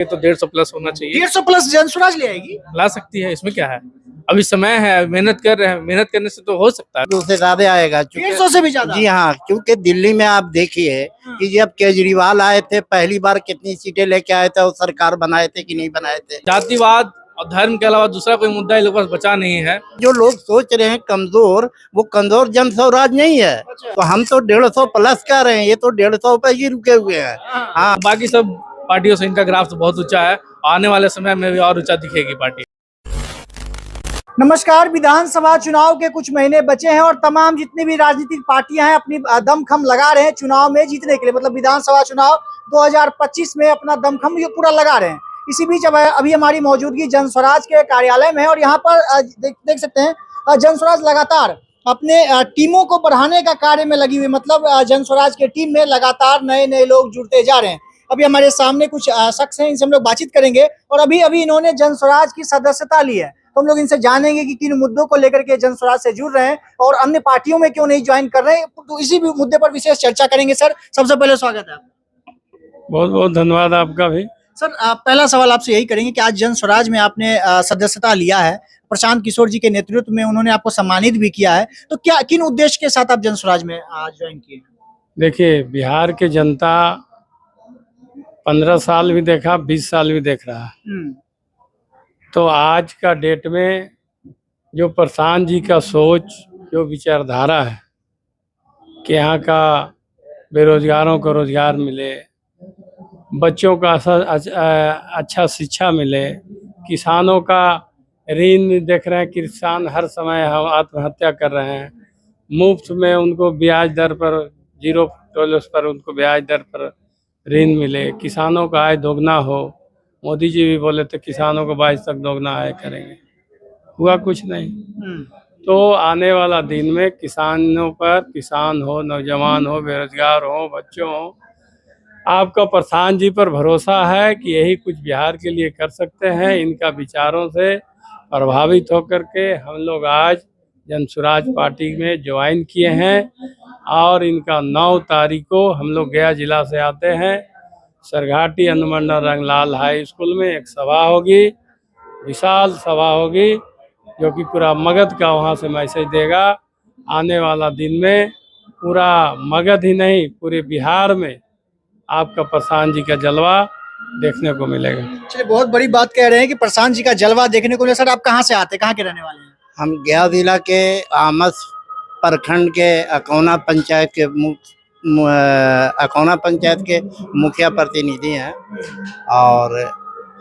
ये तो 150 प्लस होना चाहिए। 150 प्लस जनसुराज ले आएगी। ला सकती है, इसमें क्या है, अभी समय है, मेहनत कर रहे हैं, मेहनत करने से तो हो सकता है। उससे ज्यादा आएगा 150 से भी ज्यादा। जी हाँ, क्योंकि दिल्ली में आप देखिए कि जब केजरीवाल आए थे पहली बार कितनी सीटें लेके आए थे और सरकार बनाए थे कि नहीं बनाए थे। जातिवाद और धर्म के अलावा दूसरा कोई मुद्दा इन लोगों के पास बचा नहीं है। जो लोग सोच रहे हैं कमजोर, वो कमजोर जन स्वराज नहीं है। तो हम तो 150 प्लस कह रहे हैं, ये तो 150 पे ही रुके हुए हैं। हाँ, बाकी सब पार्टियों से इनका ग्राफ तो बहुत ऊंचा है, आने वाले समय में भी और ऊंचा दिखेगी पार्टी। नमस्कार। विधानसभा चुनाव के कुछ महीने बचे हैं और तमाम जितनी भी राजनीतिक पार्टियां हैं अपनी दमखम लगा रहे हैं चुनाव में जीतने के लिए। मतलब विधानसभा चुनाव 2025 में अपना दमखम ये पूरा लगा रहे हैं। इसी बीच अब अभी हमारी मौजूदगी जनस्वराज के कार्यालय में है और यहाँ पर देख सकते हैं जनस्वराज लगातार अपने टीमों को बढ़ाने का कार्य में लगी हुई। मतलब जनस्वराज के टीम में लगातार नए नए लोग जुड़ते जा रहे हैं। अभी हमारे सामने कुछ शख्स हैं, इनसे हम लोग बातचीत करेंगे और अभी अभी इन्होंने जनस्वराज की सदस्यता ली है, तो हम लोग इनसे जानेंगे कि किन मुद्दों को लेकर के जनस्वराज से जुड़ रहे हैं और अन्य पार्टियों में क्यों नहीं ज्वाइन कर रहे हैं। तो इसी भी मुद्दे पर विशेष चर्चा करेंगे। सर, सबसे पहले स्वागत है आपका। बहुत बहुत धन्यवाद आपका भी। सर, पहला सवाल आपसे यही करेंगे कि आज जनस्वराज में आपने सदस्यता लिया है, प्रशांत किशोर जी के नेतृत्व में उन्होंने आपको सम्मानित भी किया है, तो क्या किन उद्देश्य के साथ आप जनस्वराज में आज ज्वाइन किए? देखिए, बिहार के जनता 15 साल भी देखा, 20 साल भी देख रहा है। तो आज का डेट में जो प्रशांत जी का सोच, जो विचारधारा है कि यहाँ का बेरोजगारों को रोजगार मिले, बच्चों का अच्छा शिक्षा मिले, किसानों का ऋण देख रहे हैं, किसान हर समय हम आत्महत्या कर रहे हैं, मुफ्त में उनको ब्याज दर पर 0% पर उनको ब्याज दर पर ऋण मिले, किसानों का आय दोगुना हो। मोदी जी भी बोले थे किसानों को 22 तक दोगुना आय करेंगे, हुआ कुछ नहीं। तो आने वाला दिन में किसानों पर, किसान हो, नौजवान हो, बेरोजगार हो, बच्चों हो, आपका प्रधान जी पर भरोसा है कि यही कुछ बिहार के लिए कर सकते हैं। इनका विचारों से प्रभावित होकर के हम लोग आज जनसुराज पार्टी में ज्वाइन किए हैं और इनका 9 तारीख को हम लोग गया जिला से आते हैं। सरघाटी अनुमंडल रंगलाल हाई स्कूल में एक सभा होगी, विशाल सभा होगी, जो कि पूरा मगध का वहाँ से मैसेज देगा। आने वाला दिन में पूरा मगध ही नहीं, पूरे बिहार में आपका प्रशांत जी का जलवा देखने को मिलेगा। चलिए, बहुत बड़ी बात कह रहे हैं कि प्रशांत जी का जलवा देखने को मिलेगा। सर, आप कहाँ से आते हैं, कहाँ के रहने वाले हैं? हम गया जिला के आमस प्रखंड के अकौना पंचायत के मुखिया प्रतिनिधि हैं और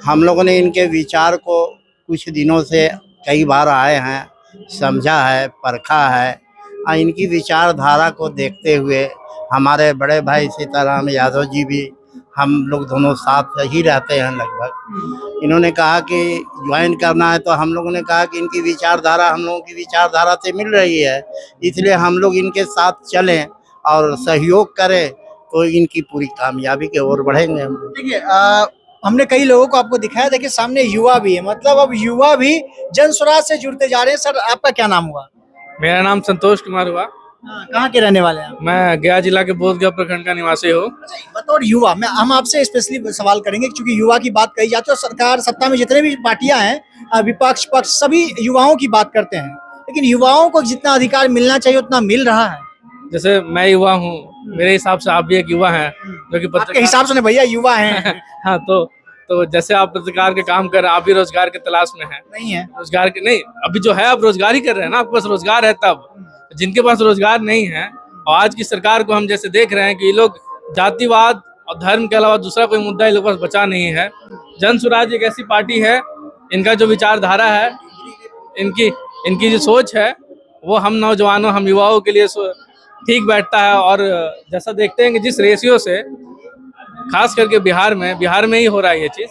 हम लोगों ने इनके विचार को कुछ दिनों से कई बार आए हैं, समझा है, परखा है और इनकी विचारधारा को देखते हुए हमारे बड़े भाई सीताराम यादव जी भी, हम लोग दोनों साथ ही रहते हैं लगभग। इन्होंने कहा कि ज्वाइन करना है, तो हम लोगों ने कहा कि इनकी विचारधारा हम लोगों की विचारधारा से मिल रही है, इसलिए हम लोग इनके साथ चलें और सहयोग करें तो इनकी पूरी कामयाबी की ओर बढ़ेंगे हम। देखिए, हमने कई लोगों को आपको दिखाया, देखिए सामने युवा भी है, मतलब अब युवा भी जनस्वराज से जुड़ते जा रहे हैं। सर, आपका क्या नाम हुआ? मेरा नाम संतोष कुमार हुआ। कहाँ के रहने वाले हैं? मैं गया जिला के बोधगया प्रखंड का निवासी हूँ। बतौर युवा हम आपसे स्पेशली सवाल करेंगे क्योंकि युवा की बात कही जाती है और सरकार सत्ता में जितने भी पार्टियां हैं, विपक्ष पक्ष सभी युवाओं की बात करते हैं, लेकिन युवाओं को जितना अधिकार मिलना चाहिए उतना मिल रहा है? जैसे मैं युवा हूँ, मेरे हिसाब से आप भी एक युवा हैं, जो कि आपके हिसाब से भैया युवा हैं। हाँ, तो जैसे आप रोजगार के काम कर रहे हैं, आप भी रोजगार के तलाश में हैं। नहीं है रोजगार के नहीं, अभी जो है आप रोजगार ही कर रहे हैं ना, आपके पास रोजगार है तब। जिनके पास रोजगार नहीं है और आज की सरकार को हम जैसे देख रहे हैं कि ये लोग जातिवाद और धर्म के अलावा दूसरा कोई मुद्दा इन लोगों के पास बचा नहीं है। जनसुराज एक ऐसी पार्टी है, इनका जो विचारधारा है, इनकी जो सोच है, वो हम नौजवानों, हम युवाओं के लिए ठीक बैठता है। और जैसा देखते हैं कि जिस रेशियो से, खास करके बिहार में ही हो रहा है ये चीज़,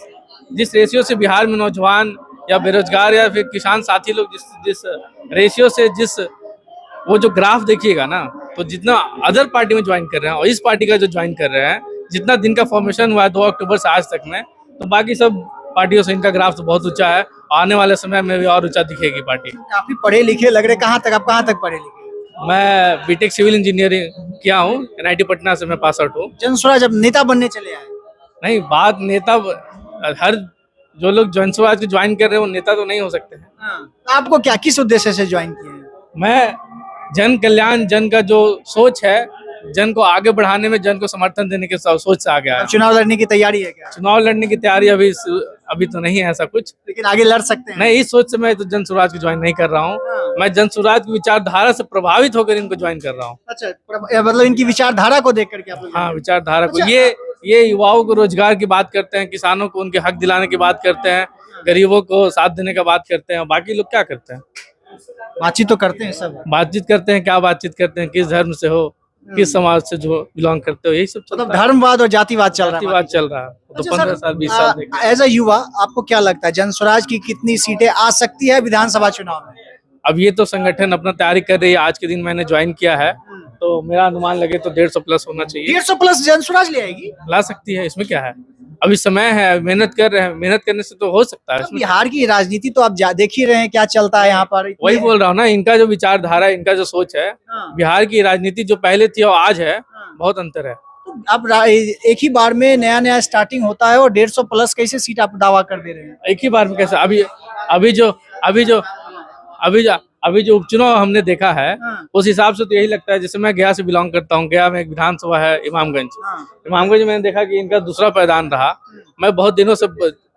जिस रेशियो से बिहार में नौजवान या बेरोजगार या फिर किसान साथी लोग जिस रेशियो से, जिस वो जो ग्राफ देखिएगा ना, तो जितना अदर पार्टी में ज्वाइन कर रहे हैं और इस पार्टी का जो ज्वाइन कर रहे हैं, जितना दिन का फॉर्मेशन हुआ है 2 अक्टूबर से आज तक में, तो बाकी सब पार्टियों से इनका ग्राफ तो बहुत ऊंचा है। आने वाले समय में भी और ऊंचा दिखेगी पार्टी। काफी पढ़े लिखे लग रहे, आप कहाँ तक पढ़े लिखे? मैं बीटेक सिविल इंजीनियरिंग किया हूँ, NIT पटना से मैं पास आउट हूँ। जनस्वराज अब नेता बनने चले आए? नहीं, बात नेता हर जो लोग जन स्वराज को ज्वाइन कर रहे हैं वो नेता तो नहीं हो सकते हैं। तो आपको क्या किस उद्देश्य से ज्वाइन किए हैं? मैं जन कल्याण, जन का जो सोच है, जन को आगे बढ़ाने में, जन को समर्थन देने के सोच से आ गया है। अब चुनाव लड़ने की तैयारी है क्या? चुनाव लड़ने की तैयारी अभी तो नहीं है ऐसा कुछ। लेकिन आगे लड़ सकते हैं। नहीं, इस सोच से मैं तो जन स्वराज को ज्वाइन नहीं कर रहा हूँ। मैं जन स्वराज की विचारधारा से प्रभावित होकर इनको ज्वाइन कर रहा हूँ। अच्छा, मतलब इनकी विचारधारा को देख करके आप लोग हाँ, विचारधारा को। अच्छा, ये युवाओं को रोजगार की बात करते हैं, किसानों को उनके हक दिलाने की बात करते हैं, गरीबों को साथ देने का बात करते हैं। बाकी लोग क्या करते हैं? बातचीत तो करते हैं सब। बातचीत करते हैं, क्या बातचीत करते हैं? किस धर्म से हो, किस समाज से जो बिलोंग करते हो, यही सब मतलब चलता है। धर्मवाद और जातिवाद चल रहा है। जातिवाद चल रहा है तो 15 साल 20 साल देखिए। एज अ युवा आपको क्या लगता है जन स्वराज की कितनी सीटें आ सकती है विधानसभा चुनाव में? अब ये तो संगठन अपना तैयारी कर रही है। आज के दिन मैंने ज्वाइन किया है, तो मेरा अनुमान लगे तो 150 प्लस होना चाहिए। 150 प्लस जन स्वराज ले आएगी? ला सकती है, इसमें क्या है? अभी समय है, मेहनत कर रहे हैं, मेहनत करने से तो हो सकता है। इसमें बिहार की राजनीति तो आप देख ही रहे हैं क्या चलता है यहाँ पर। वही बोल रहा हूँ ना, इनका जो विचारधारा है, इनका जो सोच है, बिहार की राजनीति जो पहले थी और आज है, बहुत अंतर है। तो अब एक ही बार में नया नया स्टार्टिंग होता है और 150 प्लस कैसे सीट आप दावा कर दे रहे हैं? एक ही बार में कैसे? अभी जो उपचुनाव हमने देखा है, उस हिसाब से तो यही लगता है। जैसे मैं गया से बिलोंग करता हूँ, गया में एक विधानसभा है इमामगंज। इमामगंज में मैंने देखा कि इनका दूसरा पायदान रहा। मैं बहुत दिनों से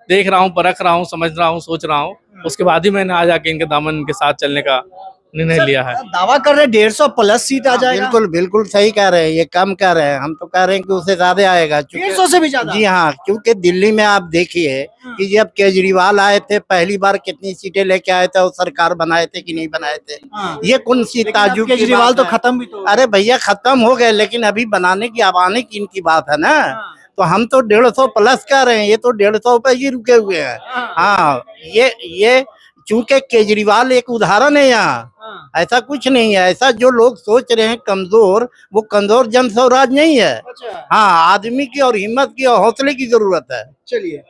देख रहा हूँ, परख रहा हूँ, समझ रहा हूँ, सोच रहा हूँ। उसके बाद ही मैंने आज आके इनके दामन के साथ चलने का निर्णय लिया है। दावा कर रहे हैं 150 प्लस सीट आ जाएगा? बिल्कुल बिल्कुल सही कह रहे हैं, ये कम कह रहे हैं। हम तो कह रहे हैं कि उससे ज्यादा आएगा। 150 से भी ज्यादा? जी हाँ, क्योंकि दिल्ली में आप देखिए कि जब केजरीवाल आए थे पहली बार कितनी सीटें लेके आए थे और सरकार बनाए थे कि नहीं बनाए थे। ये कौन सी ताजुब की केजरीवाल बात तो है? खत्म भी तो। अरे भैया खत्म हो गए, लेकिन अभी बनाने की आवाने की इनकी बात है ना। तो हम तो 150 प्लस कह रहे हैं, ये तो 150 पे ही रुके हुए हैं। हाँ, ये चूंकि केजरीवाल एक उदाहरण है यहाँ, ऐसा कुछ नहीं है। ऐसा जो लोग सोच रहे हैं कमजोर, वो कमजोर जन स्वराज नहीं है। हाँ, आदमी की और हिम्मत की और हौसले की जरूरत है। चलिए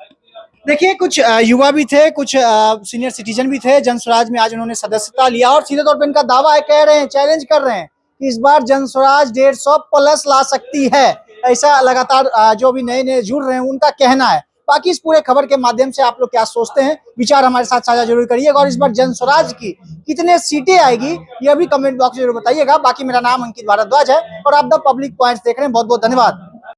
देखिए, कुछ युवा भी थे, कुछ सीनियर सिटीजन भी थे जन स्वराज में। आज उन्होंने सदस्यता लिया और सीधे तौर पे इनका दावा है, कह रहे हैं, चैलेंज कर रहे हैं कि इस बार जन स्वराज 150 प्लस ला सकती है। ऐसा लगातार जो भी नए नए जुड़ रहे हैं उनका कहना है। बाकी इस पूरे खबर के माध्यम से आप लोग क्या सोचते हैं, विचार हमारे साथ साझा जरूर करिएगा। और इस बार जन स्वराज की कितने सीटें आएगी ये भी कमेंट बॉक्स में जरूर बताइएगा। बाकी मेरा नाम अंकित भारद्वाज है और आप द पब्लिक पॉइंट्स देख रहे हैं। बहुत बहुत धन्यवाद।